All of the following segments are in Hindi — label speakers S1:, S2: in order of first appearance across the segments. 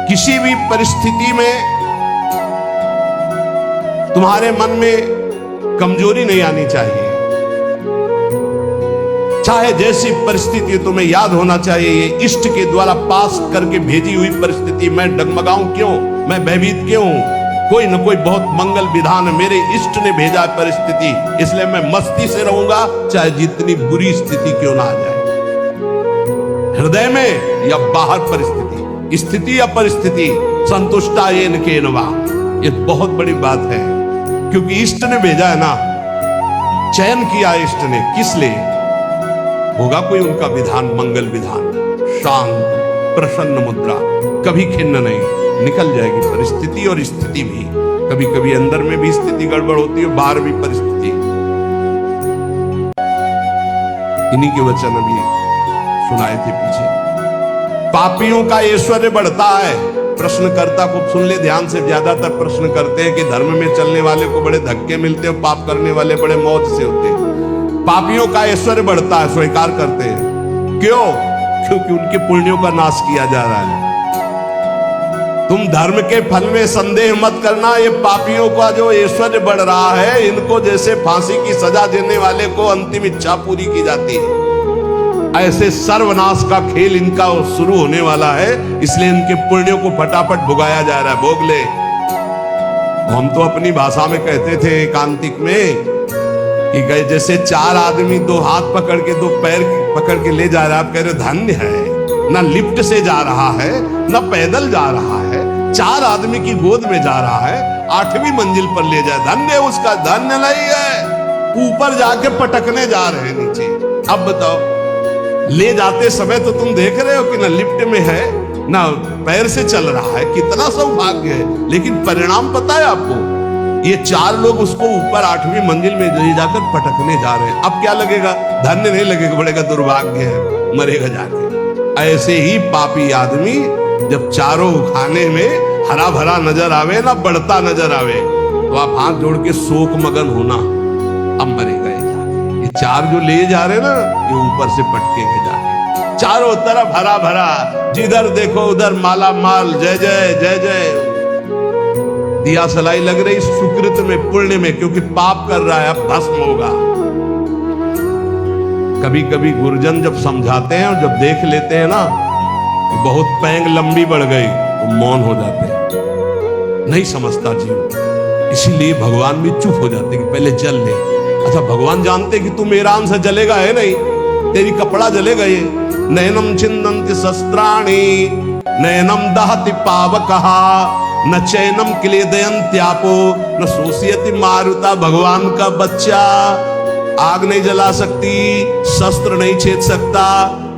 S1: किसी भी परिस्थिति में तुम्हारे मन में कमजोरी नहीं आनी चाहिए। चाहे जैसी परिस्थिति तुम्हें याद होना चाहिए, ये इष्ट के द्वारा पास करके भेजी हुई परिस्थिति, मैं डगमगाऊं क्यों, मैं भयभीत क्यों हूं? कोई न कोई बहुत मंगल विधान मेरे इष्ट ने भेजा परिस्थिति, इसलिए मैं मस्ती से रहूंगा, चाहे जितनी बुरी स्थिति क्यों ना आ जाए। हृदय में या बाहर परिस्थिति, स्थिति या परिस्थिति, संतुष्टा ये नवा, ये बहुत बड़ी बात है, क्योंकि इष्ट ने भेजा है ना, चयन किया इष्ट ने, किस लिए? होगा कोई उनका विधान, मंगल विधान, शांत प्रसन्न मुद्रा, कभी खिन्न नहीं, निकल जाएगी परिस्थिति और स्थिति भी। कभी कभी अंदर में भी स्थिति गड़बड़ होती है, बाहर भी परिस्थिति। इन्हीं के वचन अभी सुनाए थे पीछे। पापियों का ऐश्वर्य बढ़ता है। प्रश्नकर्ता को सुन ले ध्यान से, ज्यादातर प्रश्न करते हैं कि धर्म में चलने वाले को बड़े धक्के मिलते हैं, पाप करने वाले बड़े मौज से होते हैं। पापियों का ऐश्वर्य बढ़ता है, स्वीकार करते हैं। क्यों? क्योंकि उनके पुण्यों का नाश किया जा रहा है। तुम धर्म के फल में संदेह मत करना, ये पापियों का जो ऐश्वर्य बढ़ रहा है, इनको जैसे फांसी की सजा देने वाले को अंतिम इच्छा पूरी की जाती है, ऐसे सर्वनाश का खेल इनका शुरू होने वाला है। इसलिए इनके पुण्यों को फटाफट भुगाया जा रहा है, भोग ले। हम तो अपनी भाषा में कहते थे एकांतिक में कि गए जैसे चार आदमी दो हाथ पकड़ के दो पैर पकड़ के ले जा रहा है, आप कह रहे धन्य है, ना लिफ्ट से जा रहा है, ना पैदल जा रहा है, चार आदमी की गोद में जा रहा है, 8वीं मंजिल पर ले जाए, धन्य उसका। धन्य नहीं है, ऊपर जाके पटकने जा रहे हैं नीचे। अब बताओ, ले जाते समय तो तुम देख रहे हो कि ना लिफ्ट में है ना पैर से चल रहा है, कितना सौभाग्य है। लेकिन परिणाम पता है आपको, ये चार लोग उसको ऊपर 8वीं मंजिल में ले जाकर पटकने जा रहे हैं। अब क्या लगेगा? धन्य नहीं लगेगा, बड़ेगा दुर्भाग्य है, मरेगा जाके। ऐसे ही पापी आदमी जब चारों खाने में हरा भरा नजर आवे ना, बढ़ता नजर आवे, तो आप हाथ जोड़ के शोक मगन होना, अब मरेगा ये जाके। ये चार जो ले जा रहे ना, ये ऊपर से पटकेंगे जाके। चारों तरफ हरा भरा, जिधर देखो उधर माला माल, जय जय जय जय, दिया सलाई लग रही सुकृत में, पुण्य में, क्योंकि पाप कर रहा है, अब भस्म होगा। कभी कभी गुरुजन जब समझाते हैं और जब देख लेते हैं ना कि बहुत पैंग लंबी बढ़ गई, तो मौन हो जाते हैं, नहीं समझता जीव। इसीलिए भगवान भी चुप हो जाते कि पहले जल ले। अच्छा, भगवान जानते कि तू मेरा अंश जलेगा है नहीं, तेरी कपड़ा जलेगा ये। नयनम छिन्दन्ति शस्त्राणि नयनम दहति पावकः न चैनम क्लेदयन्त्यापो न शोषयति मारुता। भगवान का बच्चा, आग नहीं जला सकती, शस्त्र नहीं छेद सकता,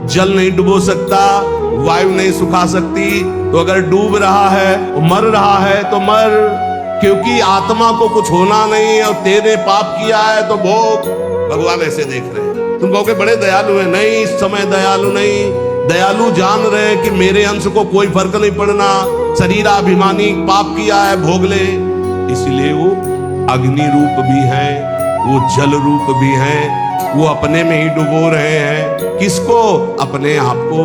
S1: जल नहीं डुबो सकता, वायु नहीं सुखा सकती। तो अगर डूब रहा है, मर रहा है तो मर, क्योंकि आत्मा को कुछ होना नहीं, और तेरे पाप किया है तो भोग। भगवान ऐसे देख रहे हैं। तुम कहोगे बड़े दयालु है, नहीं, इस समय दयालु नहीं, दयालु जान रहे कि मेरे अंश को कोई फर्क नहीं पड़ना, शरीराभिमानी पाप किया है, भोग ले। इसलिए वो अग्नि रूप भी है, वो जल रूप भी है, वो अपने में ही डुबो रहे हैं। किसको? अपने आप को।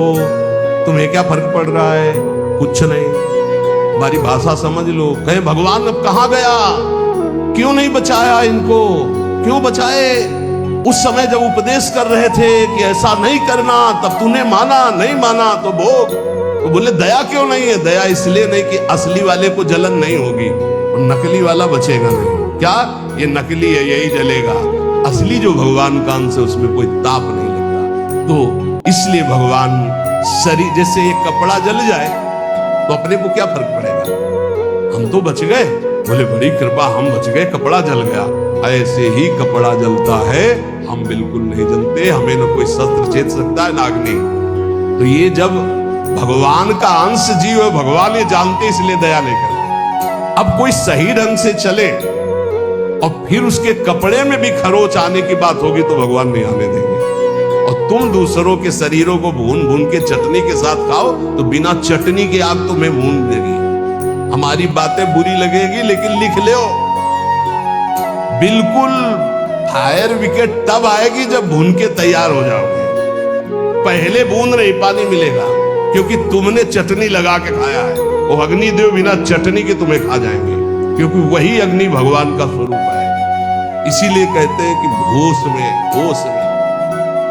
S1: तुम्हें क्या फर्क पड़ रहा है? कुछ नहीं। हमारी भाषा समझ लो। कहे भगवान अब कहां गया, क्यों नहीं बचाया इनको, क्यों बचाए? उस समय जब उपदेश कर रहे थे कि ऐसा नहीं करना, तब तूने माना, नहीं माना तो भोग। तो बोले दया क्यों नहीं है? दया इसलिए नहीं कि असली वाले को जलन नहीं होगी, और नकली वाला बचेगा नहीं। क्या? ये नकली है, यही जलेगा। असली जो भगवान का अंश है, उसमें कोई ताप नहीं लगता। तो इसलिए भगवान शरीर, जैसे एक कपड़ा जल जाए तो अपने को क्या फर्क पड़ेगा, हम तो बच गए। बोले बड़ी कृपा, हम बच गए, कपड़ा जल गया। ऐसे ही कपड़ा जलता है, हम बिल्कुल नहीं जलते, हमें न कोई शस्त्र छेद सकता है ना अग्नि। तो ये जब भगवान का अंश जीव है, भगवान ये जानते, इसलिए दया नहीं करते। अब कोई सही ढंग से चले और फिर उसके कपड़े में भी खरोच आने की बात होगी तो भगवान नहीं आने देंगे। और तुम दूसरों के शरीरों को भून भून के चटनी के साथ खाओ, तो बिना चटनी के आग तुम्हें भून देगी। हमारी बातें बुरी लगेगी, लेकिन लिख लो, बिल्कुल फायर विकेट तब आएगी जब भून के तैयार हो जाओगे। पहले बूंद नहीं पानी मिलेगा, क्योंकि तुमने चटनी लगा के खाया है। वो अग्निदेव बिना चटनी के तुम्हें खा जाएंगे, क्योंकि वही अग्नि भगवान का स्वरूप है। इसीलिए कहते हैं कि होश में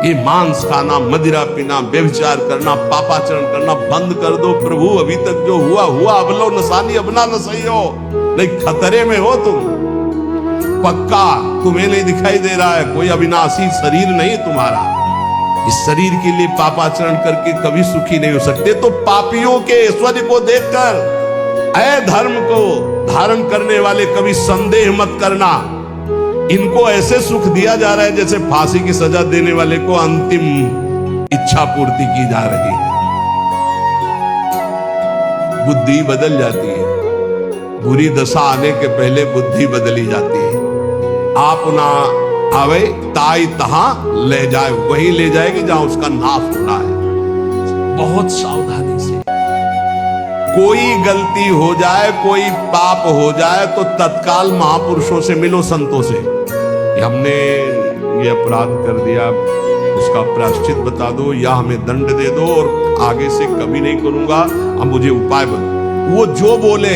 S1: ये मांस खाना, मदिरा पीना, व्यभिचार करना, पापाचरण करना बंद कर दो। प्रभु अभी तक जो हुआ अब लो नसानी, अब ना सही हो, नहीं खतरे में हो तुम। पक्का तुम्हें नहीं दिखाई दे रहा है, कोई अविनाशी शरीर नहीं तुम्हारा। इस शरीर के लिए पापाचरण करके कभी सुखी नहीं हो सकते। तो पापियों के ऐश्वर्य को देखकर अधर्म को धारण करने वाले कभी संदेह मत करना। इनको ऐसे सुख दिया जा रहा है जैसे फांसी की सजा देने वाले को अंतिम इच्छा पूर्ति की जा रही है। बुद्धि बदल जाती है, बुरी दशा आने के पहले बुद्धि बदली जाती है। आप ना आवे ताई तहां ले जाए, वही ले जाएगी जहां उसका नाश होना है। बहुत सावधानी से। कोई गलती हो जाए, कोई पाप हो जाए तो तत्काल महापुरुषों से मिलो, संतों से। हमने ये अपराध कर दिया, उसका प्रायश्चित बता दो या हमें दंड दे दो और आगे से कभी नहीं करूंगा, अब मुझे उपाय बता। वो जो बोले,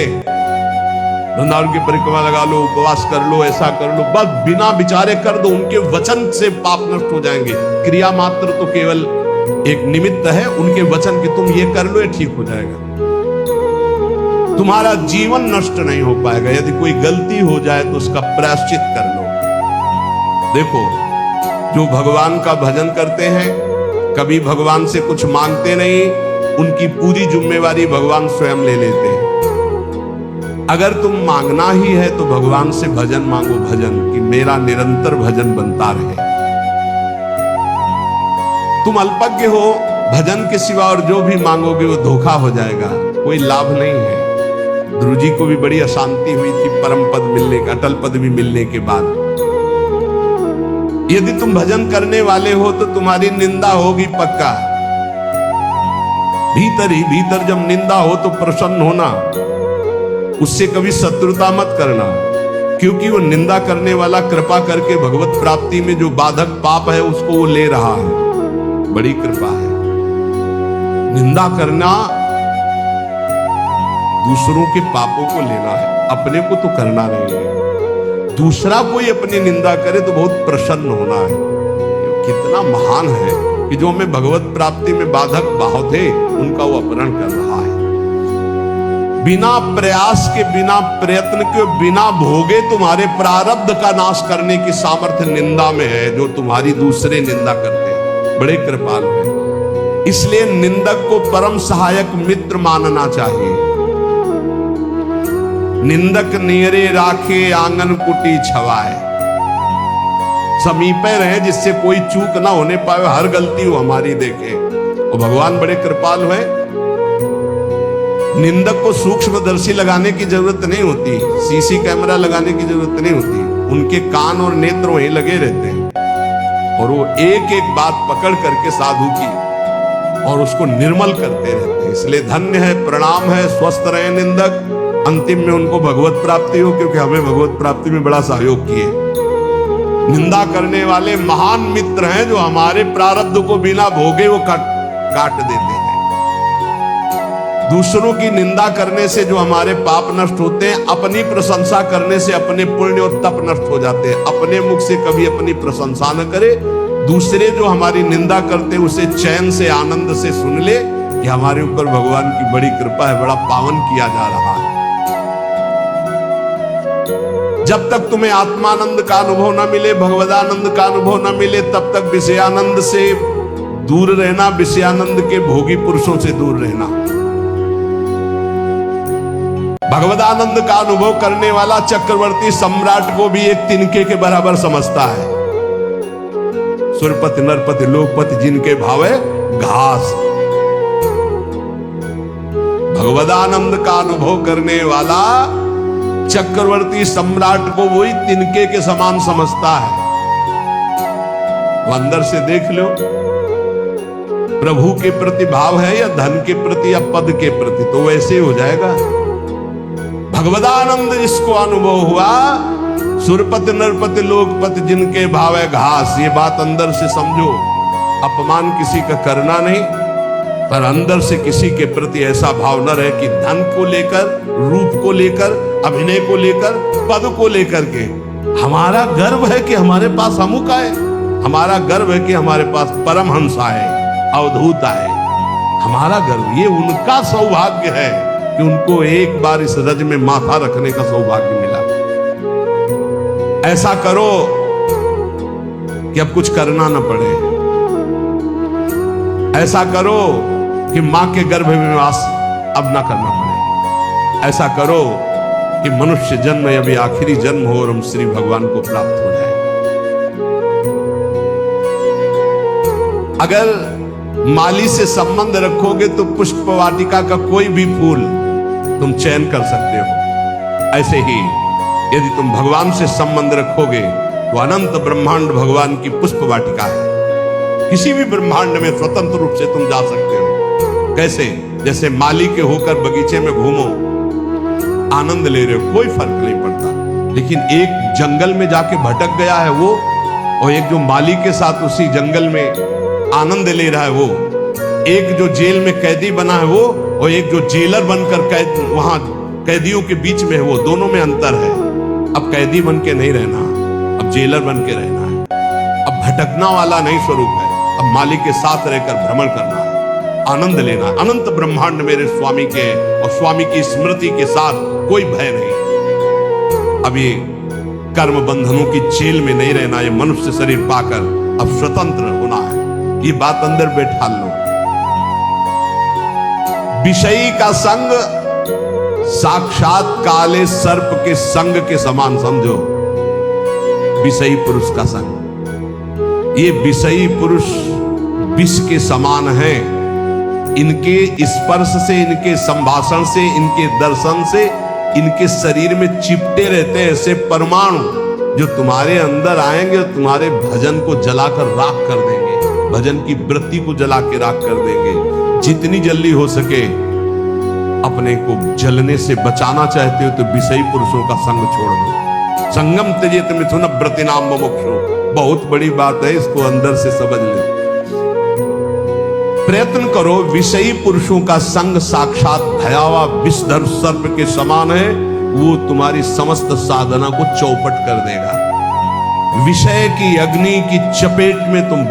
S1: वृंदावन की परिक्रमा लगा लो, उपवास कर लो, ऐसा कर लो, बस बिना विचारे कर दो। उनके वचन से पाप नष्ट हो जाएंगे। क्रिया मात्र तो केवल एक निमित्त है, उनके वचन की तुम ये कर लो, ये ठीक हो जाएगा। तुम्हारा जीवन नष्ट नहीं हो पाएगा। यदि कोई गलती हो जाए तो उसका प्रायश्चित कर लो। देखो, जो भगवान का भजन करते हैं, कभी भगवान से कुछ मांगते नहीं, उनकी पूरी जिम्मेवारी भगवान स्वयं ले लेते हैं। अगर तुम मांगना ही है तो भगवान से भजन मांगो, भजन कि मेरा निरंतर भजन बनता रहे। तुम अल्पज्ञ हो, भजन के सिवा और जो भी मांगोगे वो धोखा हो जाएगा, कोई लाभ नहीं है। ध्रुव जी को भी बड़ी अशांति हुई थी परम पद मिलने का, अटल पद भी मिलने के बाद। यदि तुम भजन करने वाले हो तो तुम्हारी निंदा होगी पक्का। भीतर ही भीतर जब निंदा हो तो प्रसन्न होना, उससे कभी शत्रुता मत करना, क्योंकि वो निंदा करने वाला कृपा करके भगवत प्राप्ति में जो बाधक पाप है उसको वो ले रहा है। बड़ी कृपा है। निंदा करना दूसरों के पापों को लेना है, अपने को तो करना नहीं है। दूसरा कोई अपनी निंदा करे तो बहुत प्रसन्न होना है। कितना महान है कि जो हमें भगवत प्राप्ति में बाधक भाव थे उनका वो अपहरण कर रहा है। बिना प्रयास के, बिना प्रयत्न के, बिना भोगे तुम्हारे प्रारब्ध का नाश करने की सामर्थ्य निंदा में है, जो तुम्हारी दूसरे निंदा करते हैं। बड़े कृपाल है। इसलिए निंदक को परम सहायक मित्र मानना चाहिए। निंदक नियरे राखे आंगन कुटी छवाए, समीपे रहे जिससे कोई चूक ना होने पाए, हर गलती वो हमारी देखे। और भगवान बड़े कृपालु है। निंदक को सूक्ष्मदर्शी लगाने की जरूरत नहीं होती, सीसी कैमरा लगाने की जरूरत नहीं होती। उनके कान और नेत्र वहीं लगे रहते हैं और वो एक एक बात पकड़ करके साधु की और उसको निर्मल करते रहते हैं। इसलिए धन्य है, प्रणाम है, स्वस्थ रहे निंदक। अंतिम में उनको भगवत प्राप्ति हो, क्योंकि हमें भगवत प्राप्ति में बड़ा सहयोग किए। निंदा करने वाले महान मित्र हैं जो हमारे प्रारब्ध को बिना भोगे वो काट देते हैं। दूसरों की निंदा करने से जो हमारे पाप नष्ट होते हैं, अपनी प्रशंसा करने से अपने पुण्य और तप नष्ट हो जाते हैं। अपने मुख से कभी अपनी प्रशंसा न करे, दूसरे जो हमारी निंदा करते हैं उसे चैन से, आनंद से सुन ले कि हमारे ऊपर भगवान की बड़ी कृपा है, बड़ा पावन किया जा रहा है। जब तक तुम्हें आत्मानंद का अनुभव न मिले, भगवदानंद का अनुभव न मिले, तब तक विषयानंद से दूर रहना, विषयानंद के भोगी पुरुषों से दूर रहना। भगवदानंद का अनुभव करने वाला चक्रवर्ती सम्राट को भी एक तिनके के बराबर समझता है। सुरपति नरपति लोकपति जिनके भावे घास। भगवदानंद का अनुभव करने वाला चक्रवर्ती सम्राट को वही तिनके के समान समझता है। वो अंदर से देख लो, प्रभु के प्रति भाव है या धन के प्रति या पद के प्रति, तो वैसे हो जाएगा। भगवदानंद जिसको अनुभव हुआ, सुरपति नरपति लोकपति जिनके भाव है घास, ये बात अंदर से समझो। अपमान किसी का करना नहीं, पर अंदर से किसी के प्रति ऐसा भाव न रहे कि धन को लेकर, रूप को लेकर, अभिनय को लेकर, पद को लेकर के हमारा गर्व है कि हमारे पास अमुक आए, हमारा गर्व है कि हमारे पास परमहंस आए, अवधूत आए। हमारा गर्व, ये उनका सौभाग्य है कि उनको एक बार इस रज में माथा रखने का सौभाग्य मिला। ऐसा करो कि अब कुछ करना न पड़े, ऐसा करो कि मां के गर्भ में वास अब ना करना पड़े, ऐसा करो कि मनुष्य जन्म अभी आखिरी जन्म हो और हम श्री भगवान को प्राप्त हो जाए। अगर माली से संबंध रखोगे तो पुष्प वाटिका का कोई भी फूल तुम चयन कर सकते हो। ऐसे ही यदि तुम भगवान से संबंध रखोगे तो अनंत ब्रह्मांड भगवान की पुष्प वाटिका है। किसी भी ब्रह्मांड में स्वतंत्र रूप से तुम जा सकते हो। कैसे? जैसे माली के होकर बगीचे में घूमो, आनंद ले रहे हो, कोई फर्क नहीं पड़ता। लेकिन एक जंगल में जाके भटक गया है वो, और एक जो माली के साथ उसी जंगल में आनंद ले रहा है वो, एक जो जेल में कैदी बना है वो, और एक जो जेलर बनकर वहां कैदियों के बीच में है वो, दोनों में अंतर है। अब कैदी बन के नहीं रहना, अब जेलर बन के रहना है। अब भटकना वाला नहीं स्वरूप है, अब मालिक के साथ रहकर भ्रमण करना है, आनंद लेना। अनंत ब्रह्मांड मेरे स्वामी के, और स्वामी की स्मृति के साथ कोई भय नहीं। अब ये कर्म बंधनों की जेल में नहीं रहना, ये मनुष्य शरीर पाकर अब स्वतंत्र होना है। ये बात अंदर बैठा लो। विषयी का संग साक्षात काले सर्प के संग के समान समझो। विषयी पुरुष का संग, ये विषयी पुरुष विष के समान है। इनके स्पर्श से, इनके संभाषण से, इनके दर्शन से इनके शरीर में चिपटे रहते हैं ऐसे परमाणु, जो तुम्हारे अंदर आएंगे और तुम्हारे भजन को जलाकर राख कर देंगे, भजन की वृत्ति को जला के राख कर देंगे। जितनी जल्दी हो सके अपने को जलने से बचाना चाहते हो तो विषयी पुरुषों का संग छोड़ दो। संगम त्यजेत मिथुन व्रतिनाम मुमुक्षु, बहुत बड़ी बात है, इसको अंदर से समझ ले। प्रयत्न करो। विषयी पुरुषों का संग साक्षात भयावह विषधर सर्प के समान है, वो तुम्हारी समस्त साधना को चौपट कर देगा। विषय की अग्नि की चपेट में तुम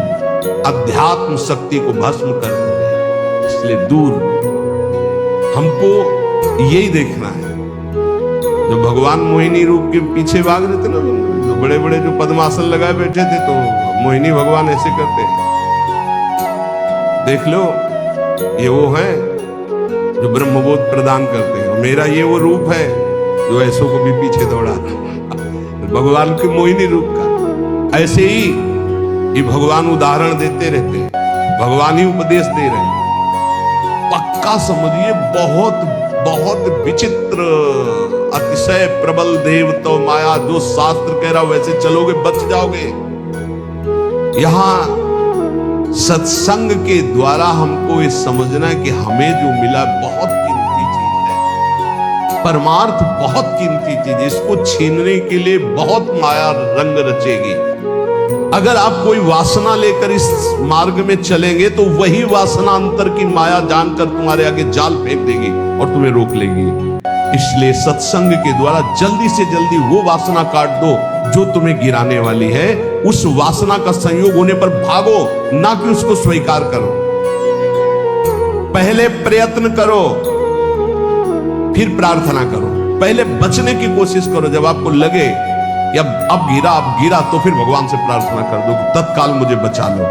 S1: अध्यात्म शक्ति को भस्म कर दोगे। इसलिए दूर हमको यही देखना है। जो भगवान मोहिनी रूप के पीछे भाग रहे थे ना, जो बड़े बड़े जो पद्मासन लगाए बैठे थे, तो मोहिनी भगवान ऐसे करते हैं। देख लो, ये वो है जो ब्रह्मबोध प्रदान करते हैं, और मेरा ये वो रूप है जो ऐसों को भी पीछे दौड़ा भगवान के मोहिनी रूप का। ऐसे ही ये भगवान उदाहरण देते रहते हैं, भगवान ही उपदेश दे रहे हैं। पक्का समझिए, बहुत बहुत विचित्र, अतिशय प्रबल देव तो माया, जो शास्त्र कह रहा वैसे चलोगे बच जाओगे। यहां सत्संग के द्वारा हमको ये समझना है कि हमें जो मिला बहुत कीमती चीज है, परमार्थ बहुत कीमती चीज है। इसको छीनने के लिए बहुत माया रंग रचेगी। अगर आप कोई वासना लेकर इस मार्ग में चलेंगे तो वही वासना अंतर की माया जानकर तुम्हारे आगे जाल फेंक देगी और तुम्हें रोक लेगी। इसलिए सत्संग के द्वारा जल्दी से जल्दी वो वासना काट दो जो तुम्हें गिराने वाली है। उस वासना का संयोग होने पर भागो, ना कि उसको स्वीकार करो। पहले प्रयत्न करो, फिर प्रार्थना करो। पहले बचने की कोशिश करो। जब आपको लगे कि अब गिरा तो फिर भगवान से प्रार्थना कर दो, तत्काल मुझे बचा लो।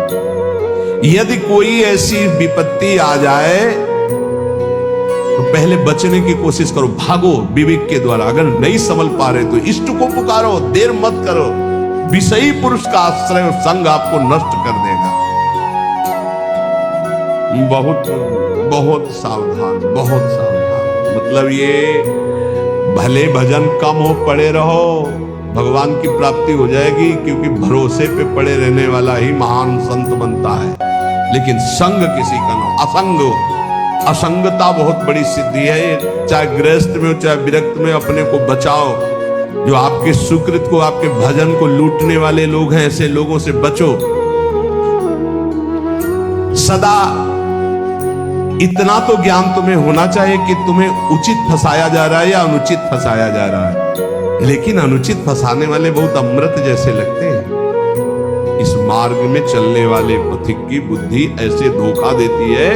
S1: यदि कोई ऐसी विपत्ति आ जाए तो पहले बचने की कोशिश करो, भागो विवेक के द्वारा। अगर नहीं संभल पा रहे तो इष्ट को पुकारो, देर मत करो। विषयी पुरुष का आश्रय और संग आपको नष्ट कर देगा। बहुत बहुत सावधान, बहुत सावधान। मतलब ये भले भजन कम हो, पड़े रहो, भगवान की प्राप्ति हो जाएगी, क्योंकि भरोसे पे पड़े रहने वाला ही महान संत बनता है। लेकिन संग किसी का ना, असंग, असंगता बहुत बड़ी सिद्धि है। चाहे गृहस्थ में हो चाहे विरक्त में, अपने को बचाओ। जो आपके सुकृत को, आपके भजन को लूटने वाले लोग हैं, ऐसे लोगों से बचो। सदा इतना तो ज्ञान तुम्हें होना चाहिए कि तुम्हें उचित फंसाया जा रहा है या अनुचित फंसाया जा रहा है। लेकिन अनुचित फंसाने वाले बहुत अमृत जैसे लगते हैं। इस मार्ग में चलने वाले पथिक की बुद्धि ऐसे धोखा देती है,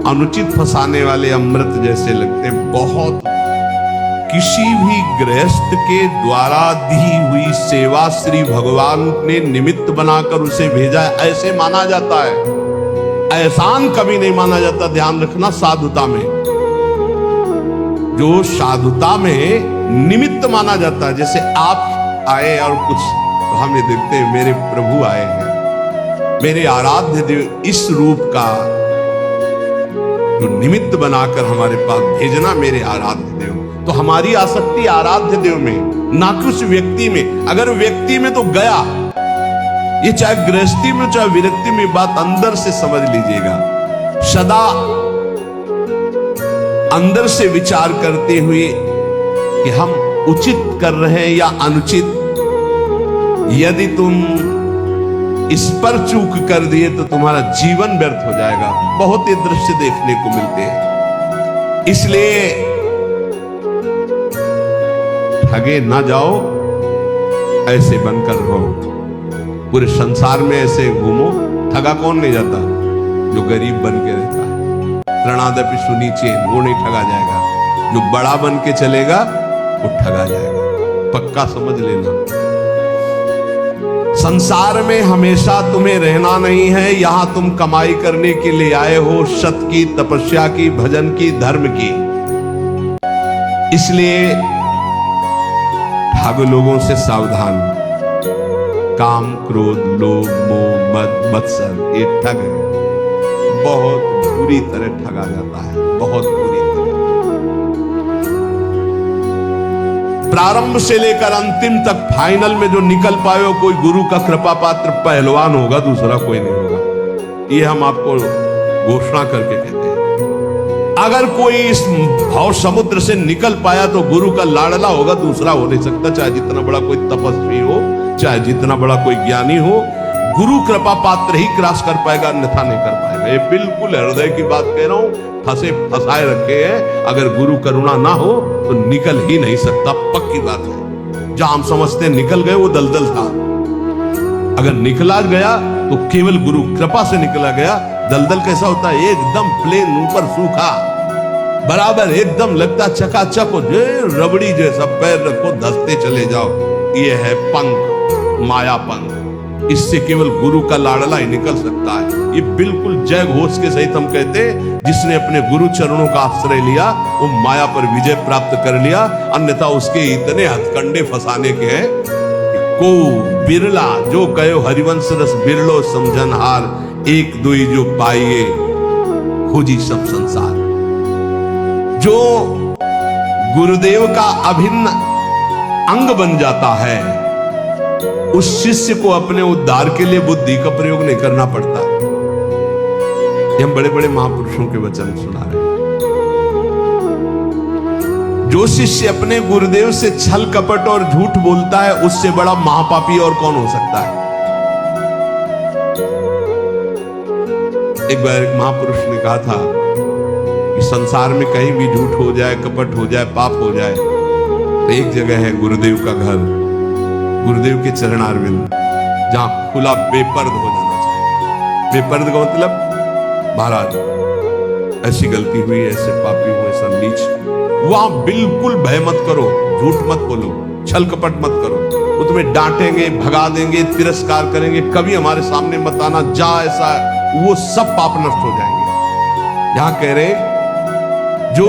S1: अनुचित फंसाने वाले अमृत जैसे लगते हैं। बहुत किसी भी गृहस्थ के द्वारा दी हुई सेवा श्री भगवान ने निमित्त बनाकर उसे भेजा है, ऐसे माना जाता है। एहसान कभी नहीं माना जाता। ध्यान रखना, साधुता में, जो साधुता में निमित्त माना जाता है। जैसे आप आए और कुछ तो हम ये देखते हैं मेरे प्रभु आए हैं, मेरे आराध्य देव, इस रूप का जो निमित्त बनाकर हमारे पास भेजना मेरे आराध्य देव। तो हमारी आसक्ति आराध्य देव में, ना कि उस व्यक्ति में। अगर व्यक्ति में तो गया, ये चाहे गृहस्थी में चाहे विरक्ति में, बात अंदर से समझ लीजिएगा। सदा अंदर से विचार करते हुए कि हम उचित कर रहे हैं या अनुचित। यदि तुम इस पर चूक कर दिए तो तुम्हारा जीवन व्यर्थ हो जाएगा। बहुत ही दृश्य देखने को मिलते हैं। इसलिए ठगे ना जाओ, ऐसे बनकर रहो। पूरे संसार में ऐसे घूमो, ठगा कौन नहीं जाता? जो गरीब बन के रहता है। त्रणादपि सुनीचे, वो नहीं ठगा जाएगा। जो बड़ा बन के चलेगा वो ठगा जाएगा, पक्का समझ लेना। संसार में हमेशा तुम्हें रहना नहीं है। यहां तुम कमाई करने के लिए आए हो, सत की, तपस्या की, भजन की, धर्म की। इसलिए ठग लोगों से सावधान। काम, क्रोध, लोभ, मोह, मद, मत्सर, ये ठग है। बहुत बुरी तरह ठगा जाता है, बहुत बुरी तरह। प्रारंभ से लेकर अंतिम तक फाइनल में जो निकल पाए हो, कोई गुरु का कृपा पात्र पहलवान होगा, दूसरा कोई नहीं होगा। ये हम आपको घोषणा करके कहते हैं। अगर कोई इस भाव समुद्र से निकल पाया तो गुरु का लाडला होगा, दूसरा हो नहीं सकता। चाहे जितना बड़ा कोई तपस्वी हो, चाहे जितना बड़ा कोई ज्ञानी हो, गुरु कृपा पात्र ही क्रॉस कर पाएगा, अन्यथा नहीं कर पाएगा। ये बिल्कुल हृदय की बात कह रहा हूं। फंसाए रखे हैं। अगर गुरु करुणा ना हो तो निकल ही नहीं सकता, पक्की बात है। जहां हम समझते हैं निकल गए, वो दलदल था। अगर निकला गया तो केवल गुरु कृपा से निकला गया। दलदल कैसा होता है? एकदम प्लेन, ऊपर सूखा, बराबर एकदम लगता चकाचक हो, रबड़ी जैसा। पैर रखो, धसते चले जाओ। ये है पंख, माया पंख। इससे केवल गुरु का लाडला ही निकल सकता है। ये बिल्कुल जय घोष के सहित हम कहते हैं, जिसने अपने गुरु चरणों का आश्रय लिया वो माया पर विजय प्राप्त कर लिया। अन्यथा उसके इतने हथकंडे फंसाने के हैं को बिरला। जो कहो हरिवंश रस बिरलो समझन हार, एक दुई जो पाइए खोजी सब संसार। जो गुरुदेव का अभिन्न अंग बन जाता है, उस शिष्य को अपने उद्धार के लिए बुद्धि का प्रयोग नहीं करना पड़ता। ये हम बड़े बड़े महापुरुषों के वचन सुना रहे हैं। जो शिष्य अपने गुरुदेव से छल कपट और झूठ बोलता है, उससे बड़ा महापापी और कौन हो सकता है? एक बार एक महापुरुष ने कहा था कि संसार में कहीं भी झूठ हो जाए, कपट हो जाए, पाप हो जाए, तो एक जगह है गुरुदेव का घर, गुरुदेव के चरणारविंद, जहां खुला बेपर्द हो जाना चाहिए। बेपर्द का मतलब, महाराज ऐसी गलती हुई, ऐसे पापी हुए, ऐसा नीच, वहां बिल्कुल भय मत करो, झूठ मत बोलो, छल कपट मत करो। वो तुम्हें डांटेंगे, भगा देंगे, तिरस्कार करेंगे, कभी हमारे सामने मत आना, जा ऐसा, वो सब पाप नष्ट हो जाएंगे। यहां कह रहे जो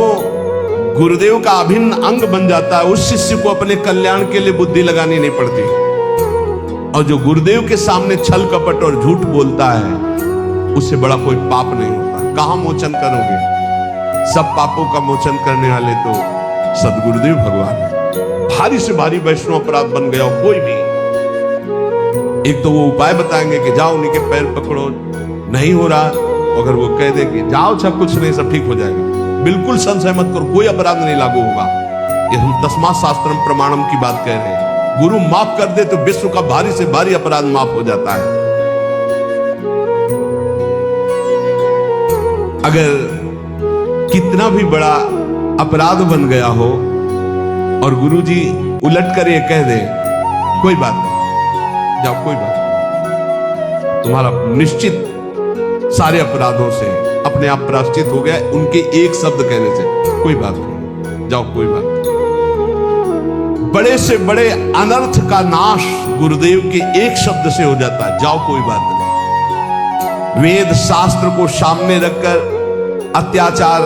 S1: गुरुदेव का अभिन्न अंग बन जाता है, उस शिष्य को अपने कल्याण के लिए बुद्धि लगानी नहीं पड़ती। और जो गुरुदेव के सामने छल कपट और झूठ बोलता है, उससे बड़ा कोई पाप नहीं होता। कहां मोचन करोगे? सब पापों का मोचन करने वाले तो सदगुरुदेव भगवान है। भारी से भारी वैष्णव अपराध बन गया हो कोई भी, एक तो वो उपाय बताएंगे कि जाओ उन्हीं के पैर पकड़ो, नहीं हो रहा, अगर वो कह दे कि जाओ सब कुछ नहीं, सब ठीक हो जाएगा, बिल्कुल संशय मत करो, कोई अपराध नहीं लागू होगा। ये हम तस्मात् शास्त्रम प्रमाणम की बात कह रहे हैं। गुरु माफ कर दे तो विश्व का भारी से भारी अपराध माफ हो जाता है। अगर कितना भी बड़ा अपराध बन गया हो और गुरुजी उलट कर ये कह दे कोई बात नहीं, जाओ कोई बात नहीं, तुम्हारा निश्चित सारे अपराधों से अपने आप प्रायश्चित हो गया उनके एक शब्द कहने से, कोई बात नहीं, जाओ कोई बात नहीं। बड़े से बड़े अनर्थ का नाश गुरुदेव के एक शब्द से हो जाता है, जाओ कोई बात नहीं। वेद शास्त्र को सामने रखकर अत्याचार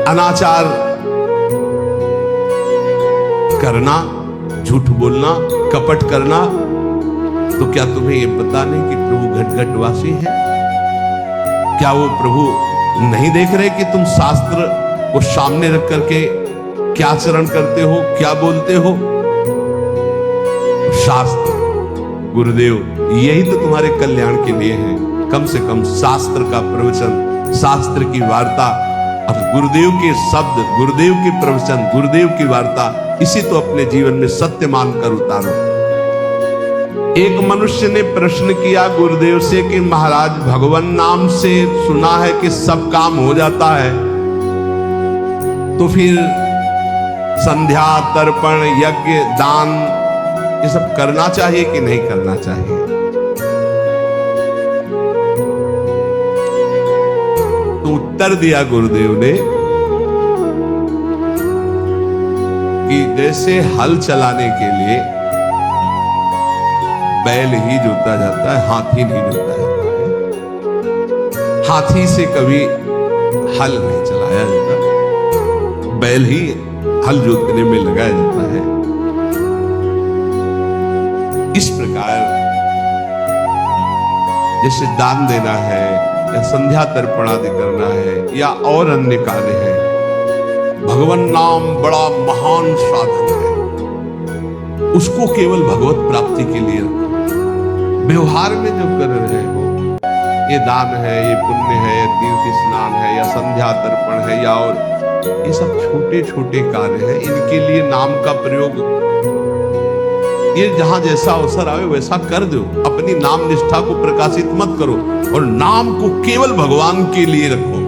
S1: अनाचार करना, झूठ बोलना, कपट करना, तो क्या तुम्हें यह पता नहीं कि प्रभु घटघटवासी है? क्या वो प्रभु नहीं देख रहे कि तुम शास्त्र को सामने रख करके क्या आचरण करते हो, क्या बोलते हो? शास्त्र गुरुदेव यही तो तुम्हारे कल्याण के लिए है। कम से कम शास्त्र का प्रवचन, शास्त्र की वार्ता, अब गुरुदेव के शब्द, गुरुदेव के प्रवचन, गुरुदेव की वार्ता, इसी तो अपने जीवन में सत्य मानकर उतारो। एक मनुष्य ने प्रश्न किया गुरुदेव से कि महाराज भगवान नाम से सुना है कि सब काम हो जाता है, तो फिर संध्या, तर्पण, यज्ञ, दान ये सब करना चाहिए कि नहीं करना चाहिए? तो उत्तर दिया गुरुदेव ने कि जैसे हल चलाने के लिए बैल ही जोता जाता है, हाथी नहीं जोता जाता है। हाथी से कभी हल नहीं चलाया जाता, बैल ही हल जोतने में लगाया जाता है। इस प्रकार जैसे दान देना है या संध्या तर्पण आदि करना है या और अन्य कार्य है, भगवान नाम बड़ा महान साधन है, उसको केवल भगवत प्राप्ति के लिए रखो। व्यवहार में जो कर रहे हो, ये दान है, ये पुण्य है, ये तीर्थ स्नान है या संध्या तर्पण है या और ये सब छोटे छोटे कार्य हैं, इनके लिए नाम का प्रयोग ये जहां जैसा अवसर आवे वैसा कर दो। अपनी नाम निष्ठा को प्रकाशित मत करो और नाम को केवल भगवान के लिए रखो।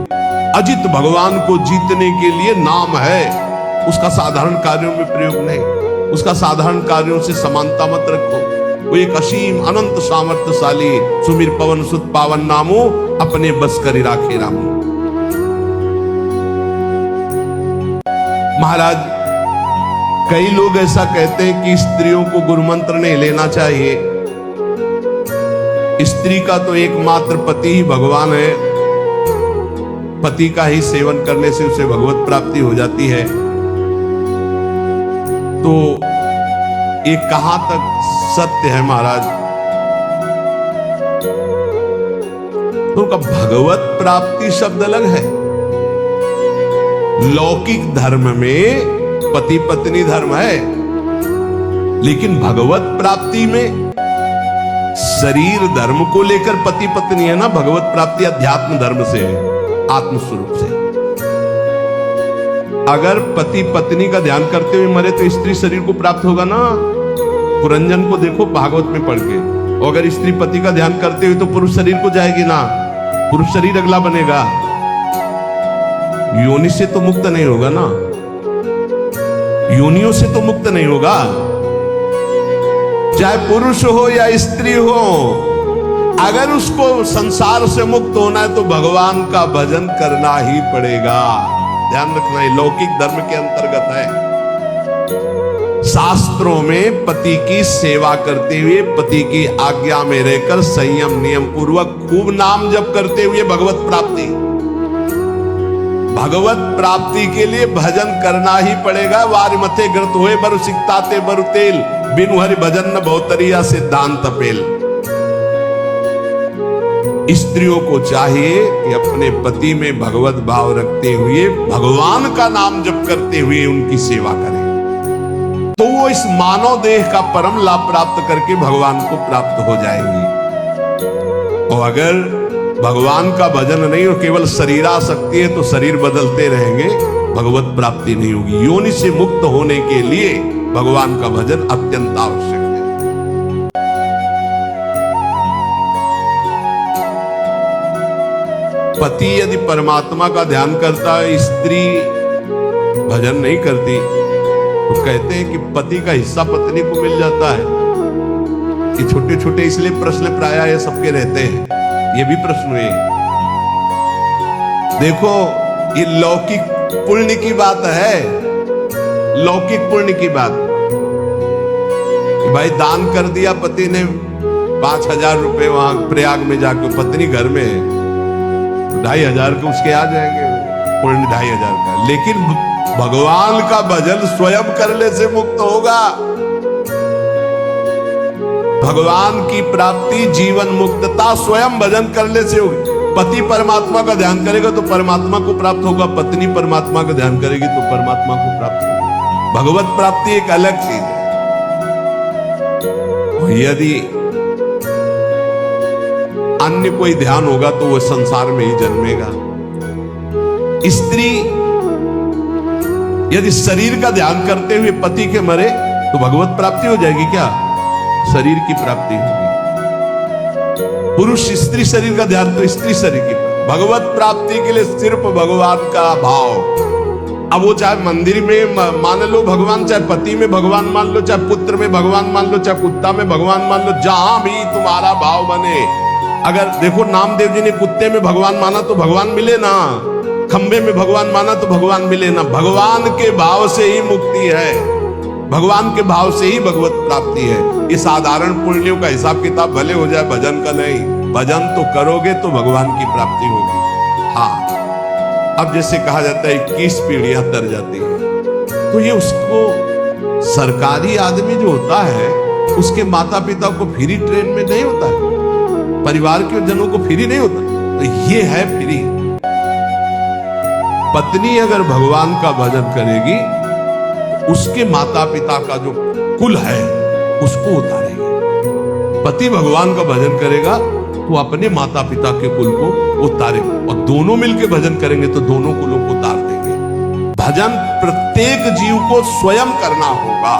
S1: अजित भगवान को जीतने के लिए नाम है, उसका साधारण कार्यों में प्रयोग नहीं, उसका साधारण कार्यों से समानता मत रखो। वो एक असीम अनंत सामर्थ्यशाली सुमिर पवन सुत पावन नामो अपने बस करी राखे रामो। महाराज कई लोग ऐसा कहते हैं कि स्त्रियों को गुरु मंत्र नहीं लेना चाहिए, स्त्री का तो एकमात्र पति ही भगवान है, पति का ही सेवन करने से उसे भगवत प्राप्ति हो जाती है। तो ये कहां तक सत्य है महाराज? तो उनका भगवत प्राप्ति शब्द अलग है। लौकिक धर्म में पति पत्नी धर्म है, लेकिन भगवत प्राप्ति में शरीर धर्म को लेकर पति पत्नी है ना। भगवत प्राप्ति अध्यात्म धर्म से है, आत्म स्वरूप से। अगर पति पत्नी का ध्यान करते हुए मरे तो स्त्री शरीर को प्राप्त होगा ना। पुरंजन को देखो भागवत में पढ़ के, और अगर स्त्री पति का ध्यान करते हुए तो पुरुष शरीर को जाएगी ना, पुरुष शरीर अगला बनेगा, योनि से तो मुक्त नहीं होगा ना, योनियों से तो मुक्त नहीं होगा। चाहे पुरुष हो या स्त्री हो, अगर उसको संसार से मुक्त होना है तो भगवान का भजन करना ही पड़ेगा। ध्यान रखना, ये लौकिक धर्म के अंतर्गत है। शास्त्रों में पति की सेवा करते हुए, पति की आज्ञा में रहकर संयम नियम पूर्वक खूब नाम जप करते हुए भगवत प्राप्ति, भगवत प्राप्ति के लिए भजन करना ही पड़ेगा। वार मथे ग्रत हुए बरु सिकताते बरु तेल, बिनु हरि भजन न बहुतरिया सिद्धांत पेल। स्त्रियों को चाहिए कि अपने पति में भगवत भाव रखते हुए भगवान का नाम जप करते हुए उनकी सेवा करें, तो वो इस मानव देह का परम लाभ प्राप्त करके भगवान को प्राप्त हो जाएंगी। और अगर भगवान का भजन नहीं हो, केवल शरीरासक्ति है, तो शरीर बदलते रहेंगे, भगवत प्राप्ति नहीं होगी। योनि से मुक्त होने के लिए भगवान का भजन अत्यंत आवश्यक है। पति यदि परमात्मा का ध्यान करता है, स्त्री भजन नहीं करती, तो कहते हैं कि पति का हिस्सा पत्नी को मिल जाता है। ये छोटे छोटे इसलिए प्रश्न प्रायः ये सबके रहते हैं, ये भी प्रश्न हुए। देखो ये लौकिक पुण्य की बात है, लौकिक पुण्य की बात। भाई दान कर दिया पति ने 5,000 रुपए वहां प्रयाग में जाकर, पत्नी घर में है, 2,500 के उसके आ जाएंगे, पुण्य 2,500 का। लेकिन भगवान का भजन स्वयं करने से मुक्त होगा। भगवान की प्राप्ति, जीवन मुक्तता स्वयं भजन करने से होगी। पति परमात्मा का ध्यान करेगा तो परमात्मा को प्राप्त होगा, पत्नी परमात्मा का ध्यान करेगी तो परमात्मा को प्राप्त होगा। भगवत प्राप्ति एक अलग चीज है। यदि अन्य कोई ध्यान होगा तो वो संसार में ही जन्मेगा। स्त्री यदि शरीर का ध्यान करते हुए पति के मरे तो भगवत प्राप्ति हो जाएगी क्या? शरीर की प्राप्ति होगी। पुरुष स्त्री शरीर का ध्यान तो स्त्री शरीर की। भगवत प्राप्ति के लिए सिर्फ भगवान का भाव। अब वो चाहे मंदिर में मान लो भगवान, चाहे पति में भगवान मान लो, चाहे पुत्र में भगवान मान लो, चाहे कुत्ता में भगवान मान लो, जहां भी तुम्हारा भाव बने। अगर देखो नामदेव जी ने कुत्ते में भगवान माना तो भगवान मिले ना, खंबे में भगवान माना तो भगवान मिले ना। भगवान के भाव से ही मुक्ति है, भगवान के भाव से ही भगवत प्राप्ति है। ये साधारण पुण्यों का हिसाब किताब भले हो जाए, भजन का नहीं। भजन तो करोगे तो भगवान की प्राप्ति होगी। हाँ, अब जैसे कहा जाता है 21 पीढ़ियां तर जाती है, तो ये उसको सरकारी आदमी जो होता है उसके माता पिता को फ्री ट्रेन में नहीं होता है, परिवार के जनों को फ्री नहीं होता, तो ये है फ्री। पत्नी अगर भगवान का भजन करेगी तो उसके माता पिता का जो कुल है उसको उतारेगी। पति भगवान का भजन करेगा तो अपने माता पिता के कुल को उतारेगा, और दोनों मिलकर भजन करेंगे तो दोनों कुलों को उतार देंगे। भजन प्रत्येक जीव को स्वयं करना होगा,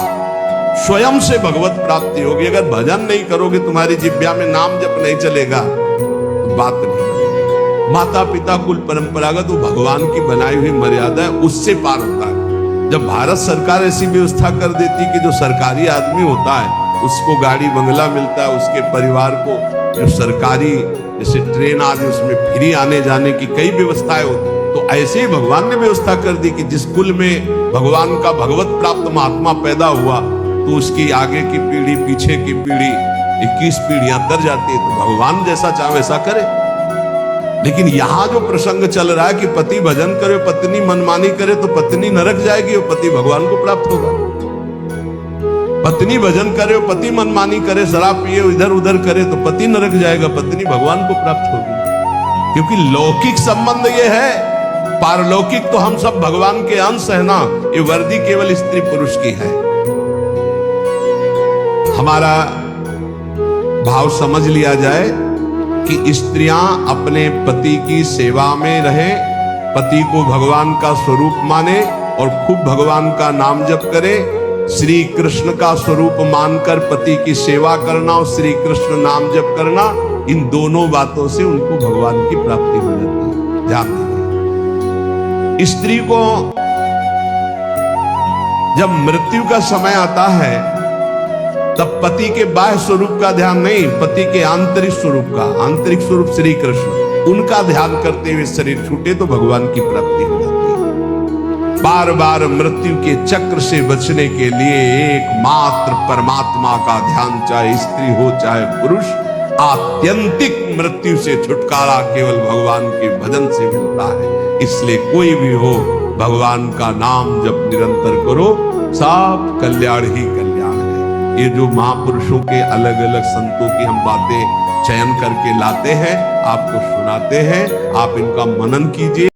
S1: स्वयं से भगवत प्राप्ति होगी। अगर भजन नहीं करोगे, तुम्हारी जिह्वा में नाम जप नहीं चलेगा, तो बात नहीं बनेगी। माता पिता कुल परंपरागत वो भगवान की बनाई हुई मर्यादा है, उससे पार होता है। जब भारत सरकार ऐसी व्यवस्था कर देती कि जो सरकारी आदमी होता है उसको गाड़ी बंगला मिलता है, उसके परिवार को जो सरकारी जैसे ट्रेन आदि उसमें फ्री आने जाने की कई व्यवस्थाएं होती, तो ऐसे ही भगवान ने व्यवस्था कर दी कि जिस कुल में भगवान का भगवत प्राप्त महात्मा पैदा हुआ तो उसकी आगे की पीढ़ी, पीछे की पीढ़ी, 21 पीढ़ियां तर जाती है। तो भगवान जैसा चाहे वैसा करे। लेकिन यहां जो प्रसंग चल रहा है कि पति भजन करे, पत्नी मनमानी करे, तो पत्नी नरक जाएगी और पति भगवान को प्राप्त होगा। पत्नी भजन करे, पति मनमानी करे, शराब पिए, इधर उधर करे, तो पति नरक जाएगा, पत्नी भगवान को प्राप्त होगी। क्योंकि लौकिक संबंध ये है, पारलौकिक तो हम सब भगवान के अंश है ना। ये वर्दी केवल स्त्री पुरुष की है। हमारा भाव समझ लिया जाए कि स्त्रियां अपने पति की सेवा में रहे, पति को भगवान का स्वरूप माने और खूब भगवान का नाम जप करे। श्री कृष्ण का स्वरूप मानकर पति की सेवा करना और श्री कृष्ण नाम जप करना, इन दोनों बातों से उनको भगवान की प्राप्ति हो जाती है। ध्यान दीजिए, स्त्री को जब मृत्यु का समय आता है तब पति के बाह्य स्वरूप का ध्यान नहीं, पति के आंतरिक स्वरूप का, आंतरिक स्वरूप श्री कृष्ण, उनका ध्यान करते हुए शरीर छूटे तो भगवान की प्राप्ति हो जाती है। बार बार मृत्यु के चक्र से बचने के लिए एकमात्र परमात्मा का ध्यान, चाहे स्त्री हो चाहे पुरुष, आत्यंतिक मृत्यु से छुटकारा केवल भगवान के भजन से मिलता है। इसलिए कोई भी हो, भगवान का नाम जब निरंतर करो, सब कल्याण ही कल्याण है। ये जो महापुरुषों के अलग अलग संतों की हम बातें चयन करके लाते हैं, आपको सुनाते हैं, आप इनका मनन कीजिए।